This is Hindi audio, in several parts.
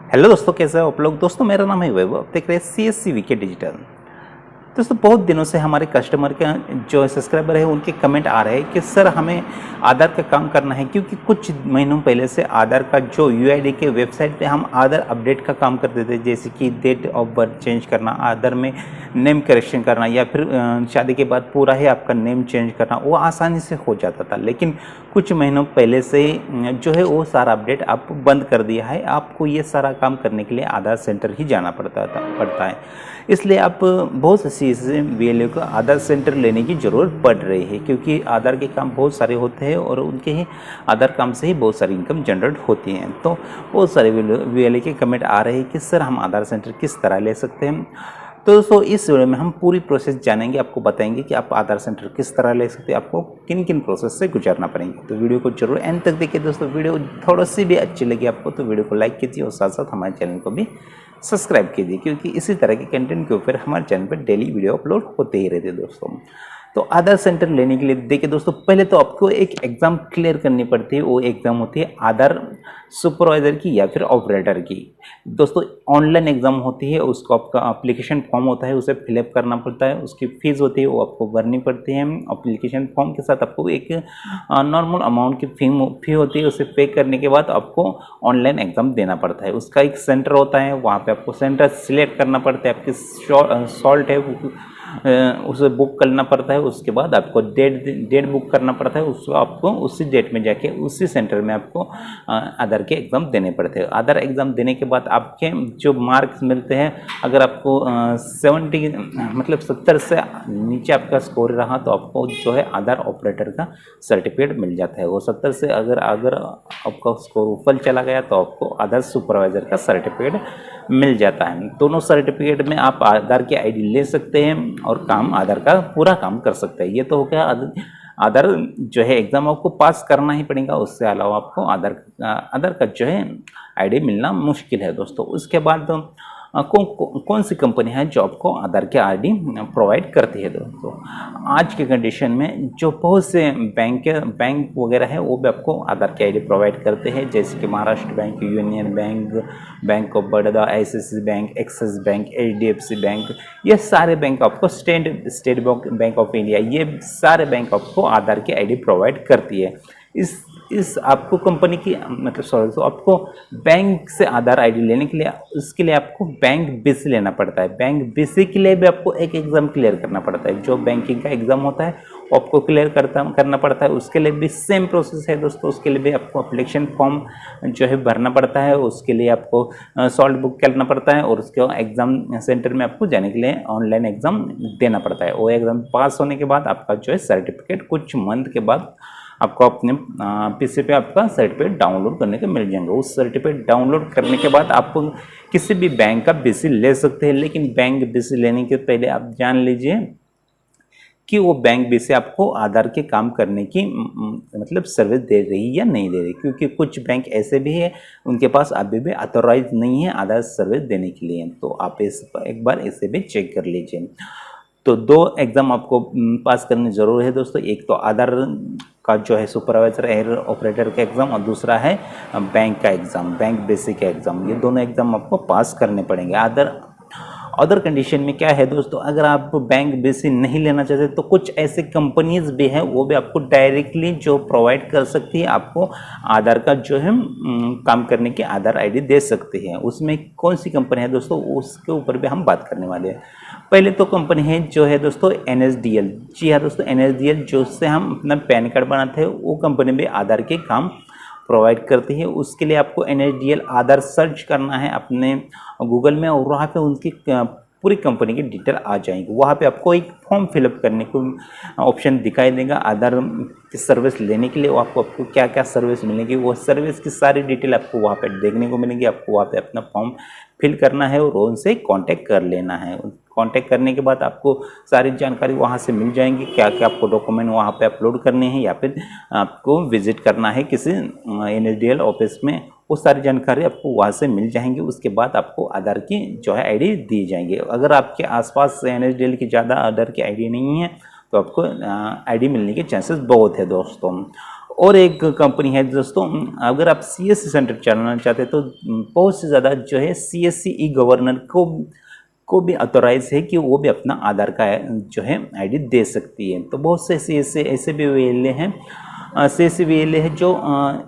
हेलो दोस्तों, कैसे हो आप लोग। दोस्तों मेरा नाम है वैभव, आप देख रहे हैं CSC वीके डिजिटल। दोस्तों बहुत दिनों से हमारे कस्टमर के जो सब्सक्राइबर है उनके कमेंट आ रहे हैं कि सर हमें आधार का काम करना है, क्योंकि कुछ महीनों पहले से आधार का जो UID के वेबसाइट पे हम आधार अपडेट का काम करते थे, जैसे कि डेट ऑफ बर्थ चेंज करना, आधार में नेम करेक्शन करना, या फिर शादी के बाद पूरा ही आपका नेम चेंज करना, वो आसानी से हो जाता था। लेकिन कुछ महीनों पहले से जो है वो सारा अपडेट आप बंद कर दिया है। आपको ये सारा काम करने के लिए आधार सेंटर ही जाना पड़ता है। इसलिए आप बहुत सी चीज़ें VLA को आधार सेंटर लेने की ज़रूरत पड़ रही है, क्योंकि आधार के काम बहुत सारे होते हैं और उनके ही आधार काम से ही बहुत सारी इनकम जनरेट होती हैं। तो बहुत सारे VLA के कमेंट आ रहे हैं कि सर हम आधार सेंटर किस तरह ले सकते हैं। तो दोस्तों इस वीडियो में हम पूरी प्रोसेस जानेंगे, आपको बताएंगे कि आप आधार सेंटर किस तरह ले सकते हैं, आपको किन किन प्रोसेस से गुजरना पड़ेगा। तो वीडियो को जरूर एंड तक देखिए दोस्तों। वीडियो थोड़ा सी भी अच्छी लगी आपको तो वीडियो को लाइक कीजिए और साथ साथ हमारे चैनल को भी सब्सक्राइब कीजिए, क्योंकि इसी तरह के कंटेंट के ऊपर हमारे चैनल पर डेली वीडियो अपलोड होते ही रहते हैं दोस्तों। तो आधार सेंटर लेने के लिए देखिए दोस्तों, पहले तो आपको एक एग्ज़ाम क्लियर करनी पड़ती है। वो एग्ज़ाम होती है आधार सुपरवाइज़र की या फिर ऑपरेटर की। दोस्तों ऑनलाइन एग्ज़ाम होती है, उसको आपका एप्लीकेशन फॉर्म होता है, उसे फिलअप करना पड़ता है, उसकी फ़ीस होती है वो आपको भरनी पड़ती है। एप्लीकेशन फॉर्म के साथ आपको एक नॉर्मल अमाउंट की फ़ी होती है, उसे पे करने के बाद आपको ऑनलाइन एग्ज़ाम देना पड़ता है। उसका एक सेंटर होता है, वहाँ पे आपको सेंटर सिलेक्ट करना पड़ता है, आपकी सॉल्ट है वो उसे बुक करना पड़ता है। उसके बाद आपको डेट बुक करना पड़ता है, उसको आपको उसी डेट में जाके उसी सेंटर में आपको आधार के एग्ज़ाम देने पड़ते हैं। आधार एग्ज़ाम देने के बाद आपके जो मार्क्स मिलते हैं, अगर आपको 70 मतलब 70 से नीचे आपका स्कोर रहा तो आपको जो है आधार ऑपरेटर का सर्टिफिकेट मिल जाता है। वो 70 से अगर आपका स्कोर ऊपर चला गया तो आपको आधार सुपरवाइज़र का सर्टिफिकेट मिल जाता है। दोनों सर्टिफिकेट में आप आधार की ID ले सकते हैं और काम आधार का पूरा काम कर सकते हैं। ये तो हो गया आधार जो है एग्ज़ाम आपको पास करना ही पड़ेगा, उससे अलावा आपको आधार का जो है ID मिलना मुश्किल है दोस्तों। उसके बाद कौन सी कंपनी है जो आपको आधार के ID प्रोवाइड करती है दोस्तों। आज के कंडीशन में जो बहुत से बैंक वगैरह है वो भी आपको आधार के ID प्रोवाइड करते हैं, जैसे कि Maharashtra bank, union bank, bank of Baroda, ICICI bank, axis bank, HDFC bank, ये सारे बैंक आपको स्टेट बैंक ऑफ इंडिया, ये सारे बैंक आपको आधार की ID प्रोवाइड करती है। इस आपको कंपनी की मतलब सॉरी तो आपको बैंक से आधार ID लेने के लिए उसके लिए आपको बैंक BC लेना पड़ता है। बैंक BC के लिए भी आपको एक एग्ज़ाम क्लियर करना पड़ता है। जो बैंकिंग का एग्ज़ाम होता है वो आपको क्लियर करना पड़ता है। उसके लिए भी सेम प्रोसेस है दोस्तों। उसके लिए भी आपको एप्लीकेशन फॉर्म जो है भरना पड़ता है, उसके लिए आपको सॉल्ट बुक करना पड़ता है और उसके एग्ज़ाम सेंटर में आपको जाने के लिए ऑनलाइन एग्ज़ाम देना पड़ता है। वो एग्ज़ाम पास होने के बाद आपका जो है सर्टिफिकेट कुछ मंथ के बाद आपको अपने PC पे आपका सर्टिफिकेट डाउनलोड करने के मिल जाएंगे। उस सर्टिफिकेट डाउनलोड करने के बाद आप किसी भी बैंक का BC ले सकते हैं। लेकिन बैंक BC लेने के पहले आप जान लीजिए कि वो बैंक BC आपको आधार के काम करने की मतलब सर्विस दे रही या नहीं दे रही, क्योंकि कुछ बैंक ऐसे भी है उनके पास अभी भी अथोराइज नहीं है आधार सर्विस देने के लिए। तो आप एक बार इसे भी चेक कर लीजिए। तो 2 एग्ज़ाम आपको पास करनी ज़रूर है दोस्तों। एक तो आधार का जो है सुपरवाइज़र एयर ऑपरेटर का एग्ज़ाम और दूसरा है बैंक का एग्ज़ाम, बैंक BC का एग्ज़ाम। ये दोनों एग्ज़ाम आपको पास करने पड़ेंगे। अदर कंडीशन में क्या है दोस्तों, अगर आप बैंक BC नहीं लेना चाहते तो कुछ ऐसे कंपनीज भी हैं वो भी आपको डायरेक्टली जो प्रोवाइड कर सकती है, आपको आधार का जो है काम करने की आधार ID दे सकती है। उसमें कौन सी कंपनी है दोस्तों, उसके ऊपर भी हम बात करने वाले हैं। पहले तो कंपनी है जो है दोस्तों NSDL। जी हाँ दोस्तों, NSDL जो से हम अपना पैन कार्ड बनाते हैं वो कंपनी भी आधार के काम प्रोवाइड करती है। उसके लिए आपको NSDL आधार सर्च करना है अपने गूगल में और वहाँ पे उनकी पूरी कंपनी की डिटेल आ जाएंगी। वहाँ पे आपको एक फॉर्म फिलअप करने को ऑप्शन दिखाई देगा आधार की सर्विस लेने के लिए। वो आपको क्या क्या सर्विस मिलेगी, वो सर्विस की सारी डिटेल आपको वहाँ पे देखने को मिलेगी। आपको वहाँ पे अपना फॉर्म फिल करना है और उनसे कांटेक्ट कर लेना है। कांटेक्ट करने के बाद आपको सारी जानकारी वहाँ से मिल जाएंगी, क्या क्या आपको डॉक्यूमेंट वहाँ पे अपलोड करने हैं या फिर आपको विजिट करना है किसी NSDL ऑफिस में, वो सारी जानकारी आपको वहाँ से मिल जाएंगी। उसके बाद आपको आधार की जो है ID दी जाएंगी। अगर आपके आसपास NSDL की ज़्यादा आधार की ID नहीं है तो आपको ID मिलने के चांसेस बहुत है दोस्तों। और एक कंपनी है दोस्तों, अगर आप CSC सेंटर चलाना चाहते हैं तो बहुत से ज़्यादा जो है CSC ई गवर्नर को भी ऑथोराइज है कि वो भी अपना आधार का जो है आईडी दे सकती है। तो बहुत से CSC ऐसे भी वेले हैं, CSC वेले है जो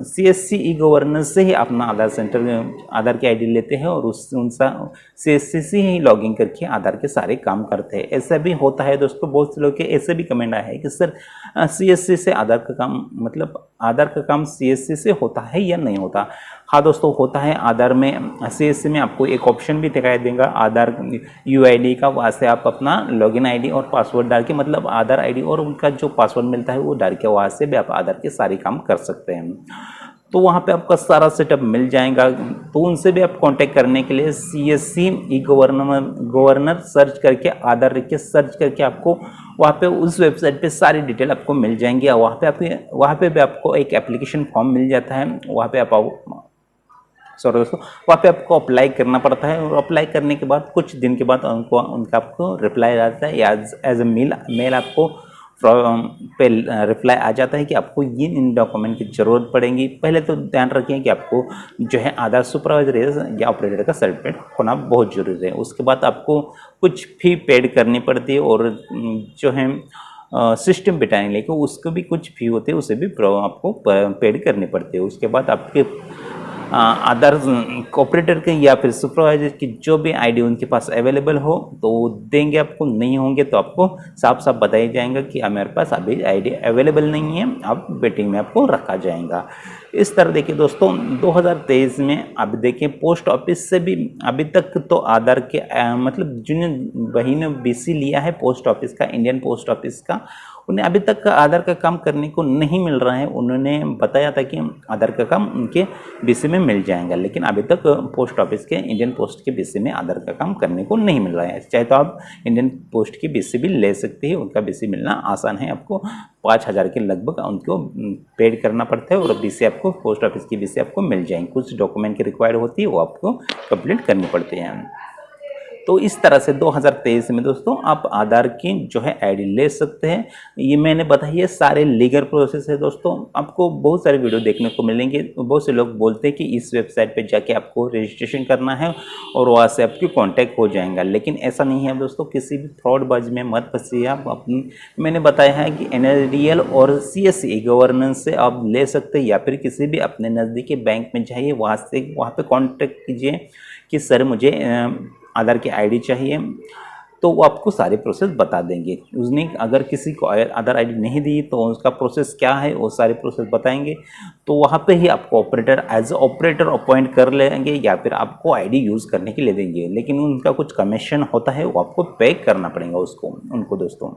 CSC ई गवर्नर से ही अपना आधार की आईडी लेते हैं और उनसा CSC से ही लॉगिन करके आधार के सारे काम करते हैं। ऐसा भी होता है दोस्तों, बहुत से लोग के ऐसे भी कमेंट आया है कि सर CSC से आधार का काम, मतलब आधार का काम CSC से होता है या नहीं होता। हाँ दोस्तों, होता है। आधार में CSC में आपको एक ऑप्शन भी दिखाई देगा आधार UID का, वहाँ से आप अपना लॉगिन आईडी और पासवर्ड डाल के, मतलब आधार आईडी और उनका जो पासवर्ड मिलता है वो डाल के वहाँ से भी आप आधार के सारे काम कर सकते हैं। तो वहाँ पे आपका सारा सेटअप मिल जाएगा। तो उनसे भी आप कांटेक्ट करने के लिए CSC ई गवर्नर सर्च करके, आधार लिख के सर्च करके आपको वहाँ पे उस वेबसाइट पे सारी डिटेल आपको मिल जाएंगी। और वहाँ पे भी आपको एक एप्लीकेशन फॉर्म मिल जाता है। वहाँ पे दोस्तों वहाँ पे आपको अप्लाई करना पड़ता है और अप्लाई करने के बाद कुछ दिन के बाद उनका आपको रिप्लाई आता है, एज ए मेल आपको पे रिप्लाई आ जाता है कि आपको इन डॉक्यूमेंट की ज़रूरत पड़ेगी। पहले तो ध्यान रखें कि आपको जो है आधार सुपरवाइजर या ऑपरेटर का सर्टिफिकेट होना बहुत ज़रूरी है। उसके बाद आपको कुछ फी पेड करनी पड़ती है और जो है सिस्टम बिठाने के लिए उसको भी कुछ फी होती है, उसे भी आपको पेड करनी पड़ती है। उसके बाद आपके आधार ऑपरेटर के या फिर सुपरवाइजर की जो भी आईडी उनके पास अवेलेबल हो तो देंगे आपको, नहीं होंगे तो आपको साफ साफ बताया जाएगा कि हमारे पास अभी आईडी अवेलेबल नहीं है, अब वेटिंग में आपको रखा जाएगा। इस तरह देखिए दोस्तों, 2023 में अब देखिए पोस्ट ऑफिस से भी अभी तक तो आधार के मतलब जिन वही ने BC लिया है पोस्ट ऑफिस का, इंडियन पोस्ट ऑफिस का, उन्हें अभी तक आधार का काम करने को नहीं मिल रहा है। उन्होंने बताया था कि आधार का काम उनके BC में मिल जाएगा, लेकिन अभी तक पोस्ट ऑफिस के इंडियन पोस्ट के BC में आधार का काम करने को नहीं मिल रहा है। चाहे तो आप इंडियन पोस्ट की BC भी ले सकते हैं, उनका BC मिलना आसान है। आपको 5,000 के लगभग उनको पेड करना पड़ता है और BC आपको पोस्ट ऑफिस की BC आपको मिल जाएंगे। कुछ डॉक्यूमेंट की रिक्वायर्ड होती है वो आपको कंप्लीट करनी पड़ती है। तो इस तरह से 2023 में दोस्तों आप आधार की जो है आईडी ले सकते हैं। ये मैंने बताया ये सारे लीगल प्रोसेस है दोस्तों। आपको बहुत सारे वीडियो देखने को मिलेंगे। बहुत से लोग बोलते हैं कि इस वेबसाइट पे जाके आपको रजिस्ट्रेशन करना है और वहाँ से आपकी कांटेक्ट हो जाएगा, लेकिन ऐसा नहीं है दोस्तों। किसी भी फ्रॉडबाजी में मत फंसिए आप। अपनी मैंने बताया है कि NSDL और CSC गवर्नेंस से आप ले सकते हैं, या फिर किसी भी अपने नज़दीकी बैंक में जाइए, वहाँ पे कांटेक्ट कीजिए कि सर मुझे आधार की आईडी चाहिए, तो वो आपको सारे प्रोसेस बता देंगे। उसने अगर किसी को आधार आईडी नहीं दी तो उसका प्रोसेस क्या है वो सारे प्रोसेस बताएंगे। तो वहाँ पे ही आपको ऑपरेटर एज ऑपरेटर अपॉइंट कर लेंगे या फिर आपको आईडी यूज़ करने के लिए देंगे, लेकिन उनका कुछ कमीशन होता है वो आपको पे करना पड़ेगा उनको दोस्तों।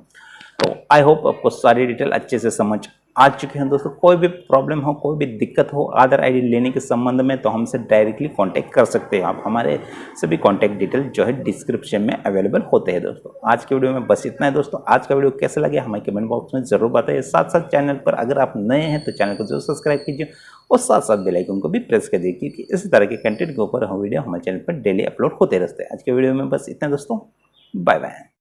तो आई होप आपको सारी डिटेल अच्छे से समझ आ चुके हैं दोस्तों। कोई भी प्रॉब्लम हो, कोई भी दिक्कत हो आधार आईडी लेने के संबंध में, तो हमसे डायरेक्टली कांटेक्ट कर सकते हैं आप। हमारे सभी कांटेक्ट डिटेल जो है डिस्क्रिप्शन में अवेलेबल होते हैं दोस्तों। आज के वीडियो में बस इतना है दोस्तों। आज का वीडियो कैसा लगे हमें कमेंट बॉक्स में ज़रूर बताइए। साथ साथ चैनल पर अगर आप नए हैं तो चैनल को जरूर सब्सक्राइब कीजिए और साथ साथ बेल आइकन को भी प्रेस कर दीजिए, क्योंकि इसी तरह के कंटेंट के ऊपर हम वीडियो हमारे चैनल पर डेली अपलोड होते रहते हैं। आज के वीडियो में बस इतना दोस्तों, बाय बाय।